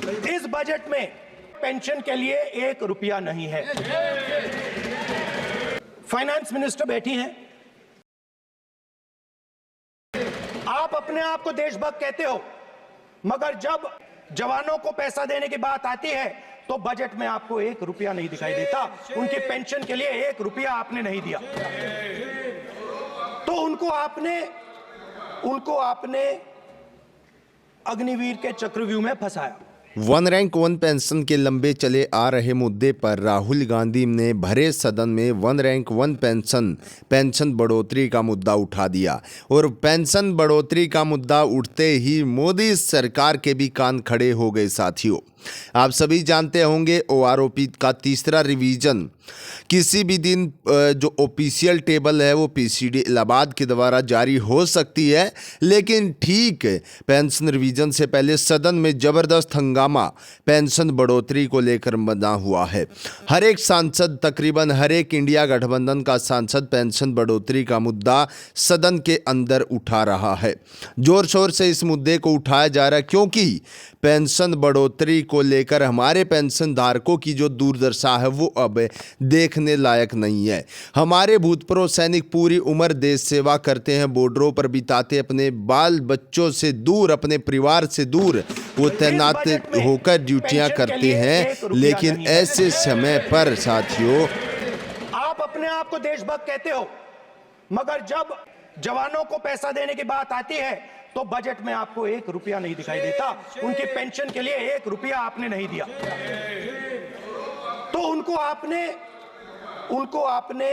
इस बजट में पेंशन के लिए 1 रुपया नहीं है। फाइनेंस मिनिस्टर बैठी हैं, आप अपने आप को देशभक्त कहते हो, मगर जब जवानों को पैसा देने की बात आती है तो बजट में आपको 1 रुपया नहीं दिखाई देता। उनकी पेंशन के लिए 1 रुपया आपने नहीं दिया, तो उनको आपने अग्निवीर के चक्रव्यूह में फंसाया। वन रैंक वन पेंशन के लंबे चले आ रहे मुद्दे पर राहुल गांधी ने भरे सदन में वन रैंक वन पेंशन बढ़ोतरी का मुद्दा उठा दिया और पेंशन बढ़ोतरी का मुद्दा उठते ही मोदी सरकार के भी कान खड़े हो गए। साथियों, आप सभी जानते होंगे ओआरओपी का तीसरा रिवीजन किसी भी दिन जो ऑफिशियल टेबल है वो पीसीडी इलाहाबाद के द्वारा जारी हो सकती है, लेकिन ठीक पेंशन रिवीजन से पहले सदन में जबरदस्त हंगामा पेंशन बढ़ोतरी को लेकर बना हुआ है। हर एक सांसद, तकरीबन हर एक इंडिया गठबंधन का सांसद पेंशन बढ़ोतरी का मुद्दा सदन के अंदर उठा रहा है। जोर शोर से इस मुद्दे को उठाया जा रहा है क्योंकि पेंशन बढ़ोतरी को लेकर हमारे पेंशन धारकों की जो दुर्दशा है वो अब देखने लायक नहीं है। हमारे भूतपूर्व सैनिक पूरी उम्र देश सेवा करते हैं, बॉर्डरों पर बिताते, अपने बाल बच्चों से दूर, अपने परिवार से दूर वो तैनात होकर ड्यूटियां करते हैं, लेकिन ऐसे समय पर साथियों, आप अपने आप को देशभक्त कहते हो, मगर जब जवानों को पैसा देने की बात आती है तो बजट में आपको 1 रुपया नहीं दिखाई देता। उनकी पेंशन के लिए 1 रुपया आपने नहीं दिया, तो उनको आपने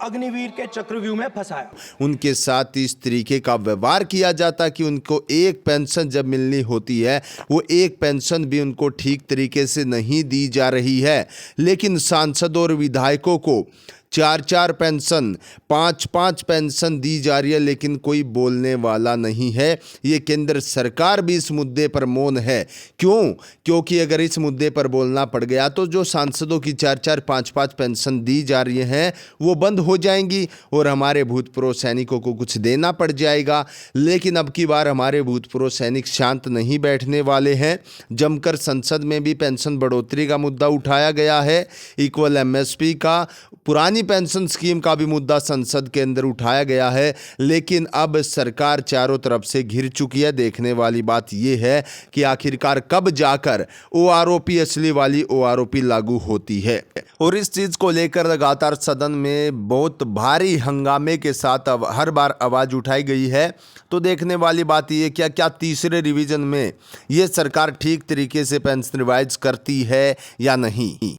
अग्निवीर के चक्रव्यूह में फंसाया। उनके साथ इस तरीके का व्यवहार किया जाता कि उनको एक पेंशन जब मिलनी होती है वो एक पेंशन भी उनको ठीक तरीके से नहीं दी जा रही है, लेकिन सांसदों और विधायकों को 4-4 पेंशन, 5-5 पेंशन दी जा रही है, लेकिन कोई बोलने वाला नहीं है। ये केंद्र सरकार भी इस मुद्दे पर मौन है। क्यों? क्योंकि अगर इस मुद्दे पर बोलना पड़ गया तो जो सांसदों की 4-4, 5-5 पेंशन दी जा रही हैं वो बंद हो जाएंगी और हमारे भूतपूर्व सैनिकों को कुछ देना पड़ जाएगा। लेकिन अब की बार हमारे भूतपूर्व सैनिक शांत नहीं बैठने वाले हैं। जमकर संसद में भी पेंशन बढ़ोतरी का मुद्दा उठाया गया है, इक्वल एमएसपी का, पुरानी पेंशन स्कीम का भी मुद्दा संसद के अंदर उठाया गया है, लेकिन अब सरकार चारों तरफ से घिर चुकी है। देखने वाली बात यह है कि आखिरकार कब जाकर ओआरओपी, असली वाली ओआरओपी लागू होती है। और इस चीज को लेकर लगातार सदन में बहुत भारी हंगामे के साथ अब हर बार आवाज उठाई गई है। तो देखने वाली बात यह क्या तीसरे रिवीजन में ये सरकार ठीक तरीके से पेंशन रिवाइज करती है या नहीं।